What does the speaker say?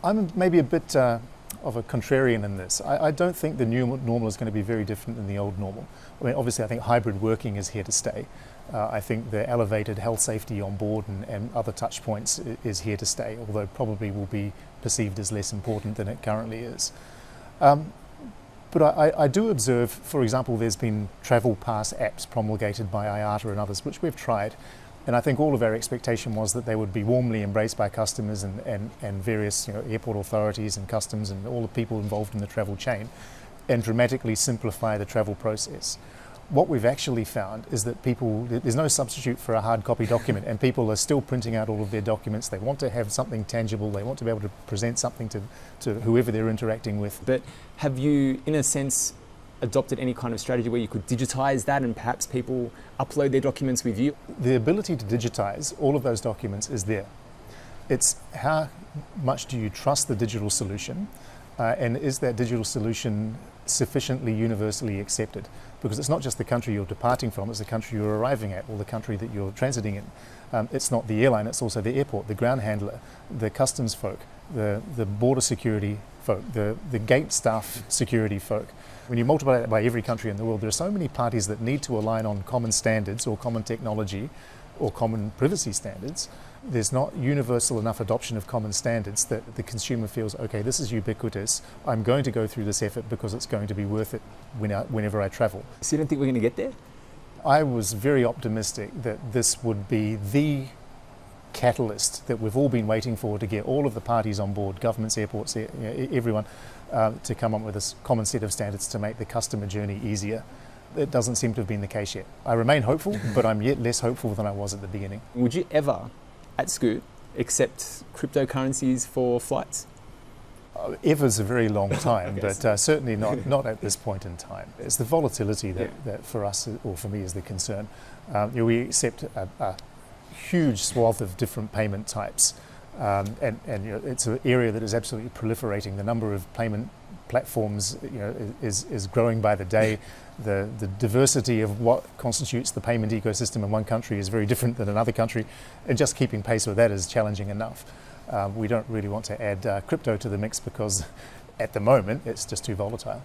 I'm maybe a bit of a contrarian in this. I don't think the new normal is going to be very different than the old normal. I mean, obviously, I think hybrid working is here to stay. I think the elevated health safety on board and other touch points is here to stay, although probably will be perceived as less important than it currently is. But I do observe, for example, there's been travel pass apps promulgated by IATA and others, which we've tried. And I think all of our expectation was that they would be warmly embraced by customers and various airport authorities and customs and all the people involved in the travel chain, and dramatically simplify the travel process. What we've actually found is that there's no substitute for a hard copy document, and people are still printing out all of their documents. They want to have something tangible. They want to be able to present something to whoever they're interacting with. But have you, in a sense, adopted any kind of strategy where you could digitize that and perhaps people upload their documents with you? The ability to digitize all of those documents is there. It's how much do you trust the digital solution, and is that digital solution sufficiently universally accepted? Because it's not just the country you're departing from, it's the country you're arriving at or the country that you're transiting in. It's not the airline, it's also the airport, the ground handler, the customs folk, the border security folk, the gate staff security folk. When you multiply that by every country in the world, there are so many parties that need to align on common standards or common technology or common privacy standards. There's not universal enough adoption of common standards that the consumer feels, okay, this is ubiquitous, I'm going to go through this effort because it's going to be worth it whenever I travel. So you don't think we're going to get there? I was very optimistic that this would be the catalyst that we've all been waiting for to get all of the parties on board, governments, airports, everyone, to come up with a common set of standards to make the customer journey easier. It doesn't seem to have been the case yet. I remain hopeful, but I'm yet less hopeful than I was at the beginning. Would you ever, at Scoot, accept cryptocurrencies for flights? Ever's a very long time, but certainly not at this point in time. It's the volatility that for us, or for me, is the concern. We accept a huge swath of different payment types, and it's an area that is absolutely proliferating. The number of payment platforms is growing by the day. The diversity of what constitutes the payment ecosystem in one country is very different than another country, and just keeping pace with that is challenging enough. We don't really want to add crypto to the mix because at the moment it's just too volatile.